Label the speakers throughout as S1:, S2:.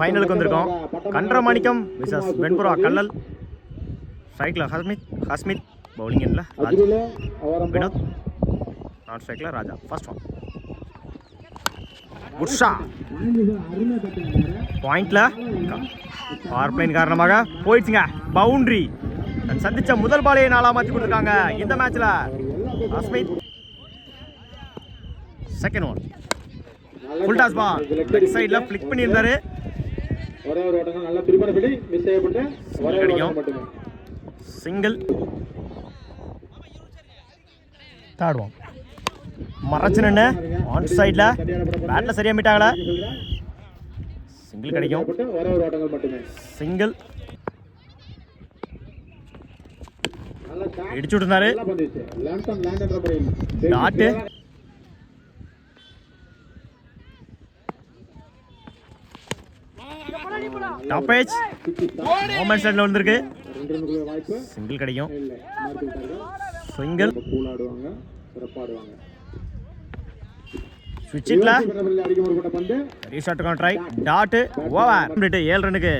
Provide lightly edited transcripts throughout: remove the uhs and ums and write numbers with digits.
S1: ஃபைனலுக்கு வந்திருக்கோம். கன்றமாணிக்கம் விசஸ் வெண்புறா கல்லல். ஸ்ட்ரைக்கில் ஹஸ்மித், பவுலிங் எண்ணில் ராஜ், வினோத், நான் ஸ்ட்ரைக்கில் ராஜா. ஃபர்ஸ்ட் ஒன் உஷா பாயிண்ட்ல பவர் பிளேன் காரணமாக போயிடுச்சுங்க. பவுண்டரி. சந்திச்ச முதல் பாலையை நாளா மாற்றி கொடுத்துருக்காங்க இந்த மேட்ச்ல. Hasmith second one full toss ball leg சைடில் ஃபிளிக் பண்ணியிருந்தாரு. சிங்கிள். தேர்ட் ஒன் மறைச்சு நின்று ஆன் சைடில் பேட்டில் சரியாக மீட்டாங்களா. சிங்கிள் கிடைக்கும். சிங்கிள் இடிச்சு விட்டுருந்தாரு. டாட்டு டாப் ஏஜ் மொமெண்ட்ஸ் லைன்ல வந்திருக்கு. சிங்கிள் கிடைக்கும். சிங்கிள் ஸ்விட்ச் இட்ல ரீஷாட்டுக்கான ட்ரை. டாட் ஓவர் 7 ரன்னுக்கு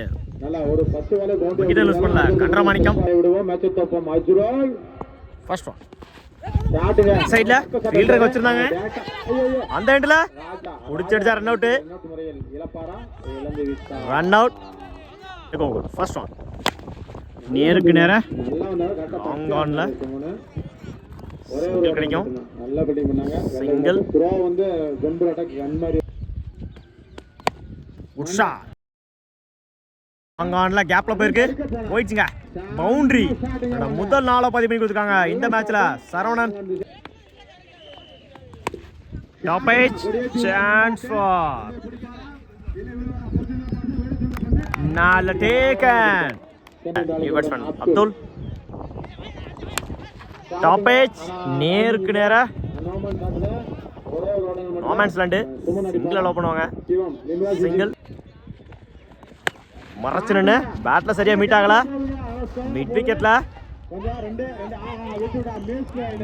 S1: விக்கெட் லூஸ் பண்ணல கன்றமாணிக்கம். ஃபர்ஸ்ட் ஒன் சைட்ல ஃபீல்டருக்கு வச்சிருந்தாங்க. அந்த எண்ட்ல புடிச்சடிச்சா run out. Run out. First one நேருக்கு நேர லாங் ஆன்ல சிங்கிள் கிடைக்கும். சிங்கிள். உஷா லாங் ஆன்ல கேப்ல போயிருக்கு. போயிடுச்சுங்க. பவுண்டரி. முதல் நாளை பதிவு பண்ணி கொடுத்துருக்காங்க இந்த மேட்ச்ல. Saravanan top edge chance for நால taken. New batsman Abdul top edge நேருக்கு நேர நோமேன்ஸ் லேண்ட். சிங்கிள் அலோவ் பண்ணுவாங்க. சிங்கிள் மறைச்சு நின்று பேட்ல சரியா மீட் ஆகல. மிட் விக்கெட்ல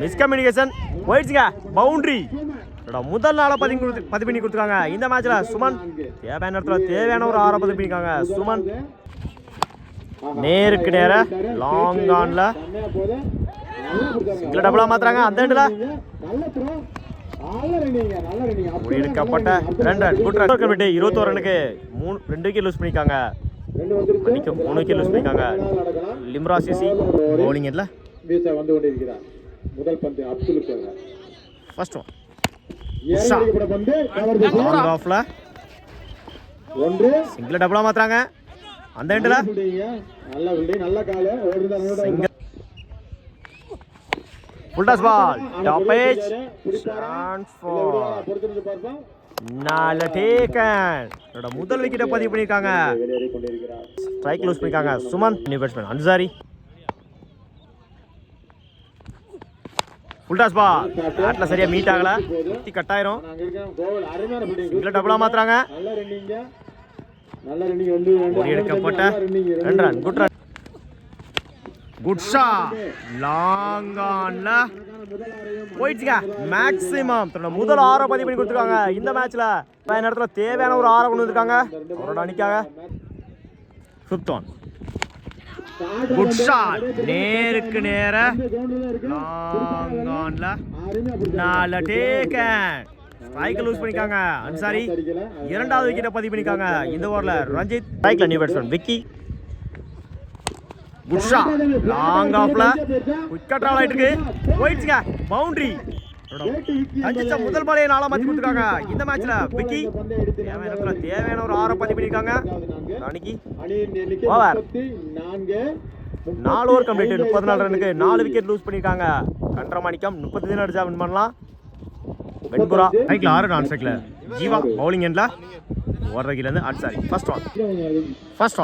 S1: மிஸ்கம்யூனிகேஷன் போயிடுச்சுங்க. பவுண்டரி. முதல் நாளை பதிவு பண்ணி கொடுத்துருக்காங்க இந்த மேட்ச்ல. சுமன் தேவையான இடத்துல தேவையான ஒரு 6 பதிவு பண்ணிருக்காங்க. சுமன் நேருக்கு நேர லாங் ஆன்ல சிங்கிள் டபுளா மாத்துறாங்க. அந்த எண்ட்ல எடுக்கப்பட்ட 2 ரன். குட் ரன் கமிட்டி 21 ரனுக்கு 2 விக்கெட் லூஸ் பண்ணிருக்காங்க. 3 விக்கெட் லூஸ் பண்ணிருக்காங்க. லிம்ரா சிசி பவுலிங் எண்ட்ல வந்து கொண்டிருக்கிறார். முதல் பந்து அப்துலுக்கு. ஃபர்ஸ்ட் ஒன் லாங் ஆஃப்ல சிங்கிள் டபுளா மாத்துறாங்க. அந்த எண்ட்ல full toss ball top edge chance for நால டேக்கன். முதல் விக்கெட்டை பதிவு பண்ணிருக்காங்க. ஸ்ட்ரைக் லூஸ் பண்ணிருக்காங்க. Suman new batsman Ansari. Full toss ball பேட்ல சரியா மீட் ஆகல. குத்தி கட் ஆயிரும். சிங்கிள் டபுளா மாத்துறாங்க. எடுக்கப்பட்ட 2 run. Good run. Good shot long ஆன்ல போயிடுச்சுங்க. மேக்ஸிமம் முதல் 6 பதிவு பண்ணி கொடுத்துருக்காங்க இந்த மேட்ச்ல. இடத்துல தேவையான ஒரு 6 கொண்டு வந்திருக்காங்க அவரோட அணிக்காக. ஃபிஃப்த் ஒன் குட் ஷாட் நேருக்கு நேர லாங் ஆன்ல 4 டேக்கன். ஸ்ட்ரைக் லூஸ் பண்ணிருக்காங்க அன்சாரி. 2வது விக்கெட்டை பதிவு பண்ணிருக்காங்க இந்த ஓவர்ல. ரஞ்சித் ஸ்ட்ரைக்ல new batsman Vicky. Good shot long ஆஃப்ல விக்கெட் ஆல் ஆயிட்டு இருக்கு. போயிடுச்சுங்க. பவுண்டரி. அஞ்சிச்ச முதல் பாலையை 4 மாத்தி கொடுத்துருக்காங்க இந்த மேட்ச்ல. விக்கி தேவையான ஒரு 6 பதிவு பண்ணிருக்காங்க அன்னைக்கு. Over 4 over complete. 34 ரனுக்கு 4 விக்கெட் லூஸ் பண்ணிருக்காங்க கன்றமாணிக்கம். 30 ரன் அடிச்சா வின் பண்ணலாம். வெண்புறா ஸ்ட்ரைக்ல 6 நான் ஸ்ட்ரைக்ல ஜீவா பவுலிங் எண்ட்ல ஓவர்ல இருந்து Ansari. First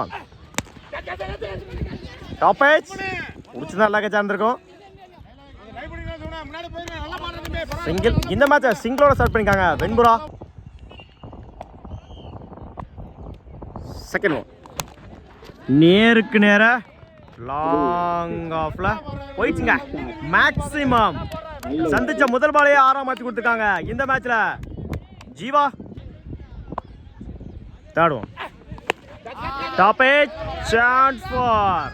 S1: one top edge முடிச்சுதான் நல்லா கச்சார்ந்திருக்கும். சிங்கிள். இந்த மேட்சை சிங்கிளோட ஸ்டார்ட் பண்ணிருக்காங்க வெண்புறா. செகண்ட் ஒன் நேருக்கு நேர லாங் ஆஃப்ல போயிடுச்சுங்க. மேக்ஸிமம் சந்திச்ச முதல் பாலையே 6 மாத்தி கொடுத்துருக்காங்க இந்த மேட்ச்ல. Jeeva third one stoppage chance for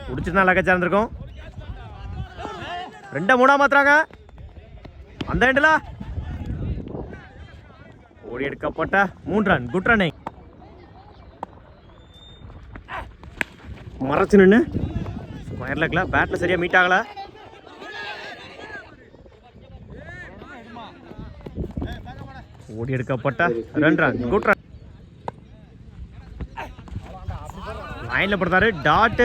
S1: குடிச்சிருந்தா லக்கச்சா இருந்திருக்கும். 2-3 மாத்துறாங்க. அந்த எண்டில் ஓடி எடுக்கப்பட்ட 3 ரன். Good running. மறைச்சு நின்று ஸ்கொயர் லெக்ல பேட்ல சரியா மீட் ஆகல. ஓடி எடுக்கப்பட்ட 2 ரன். Good run. லைன்ல போடுறாரு. டாட்.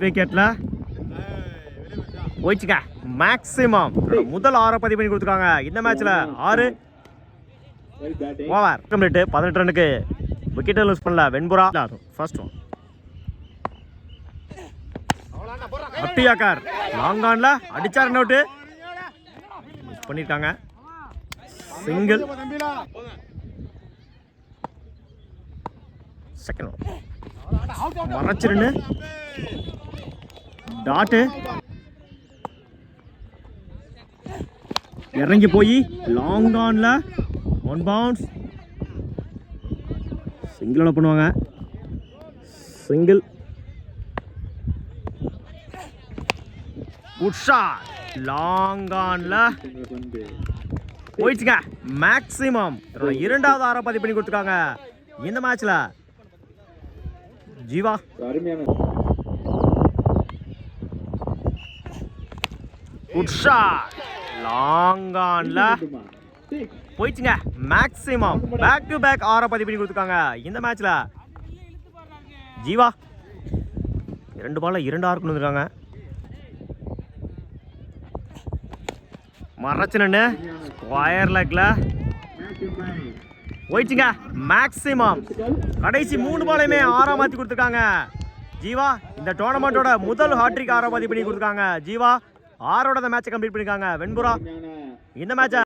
S1: விக்கெட்ல போயிடுச்சுங்க. மேக்ஸிமம் முதல் 6 பதிவு பண்ணி கொடுத்துருக்காங்க இந்த மேட்ச்ல. 6 ஓவர் கம்ப்ளீட். 18 ரனுக்கு விக்கெட் லூஸ் பண்ணல வெண்புறா. ஃபர்ஸ்ட் ஒன் அட்டியாக்கார் லாங் ஆன்ல அடிச்சா ரன் அவுட் பண்ணிருக்காங்க. சிங்கிள். செகண்ட் ஒன் மறைச்சிருன்னு டாட். இறங்கி போய் லாங் ஆன்ல 1 பவுன்ஸ். சிங்கிள் பண்ணுவாங்க. சிங்கிள். Good shot. லாங் ஆன்ல போயிடுச்சுங்க. மேக்ஸிமம் 2வது 6 பதிவு பண்ணி கொடுத்துருக்காங்க இந்த மேட்ச்ல. Jeeva good shot. லாங் ஆன்ல போயிடுச்சுங்க. மேக்ஸிமம் பேக் டு பேக் 6 பதிவு பண்ணி கொடுத்துருக்காங்க இந்த மேட்ச்ல. ஜீவா 2 பால்ல 2 6 கொண்டு வந்திருக்காங்க. மறைச்சு நின்று ஸ்கொயர் லெக்ல போயிடுச்சுங்க. மேக்ஸிமம் கடைசி 3 பாலையுமே 6 மாற்றி கொடுத்துருக்காங்க ஜீவா. இந்த டோர்னமெண்ட்டோட முதல் ஹாட்ரிக் 6 பதிவு பண்ணி கொடுத்துருக்காங்க ஜீவா. 6ஓட மேட்சை கம்ப்ளீட் பண்ணிருக்காங்க வெண்புறா. இந்த மேட்சை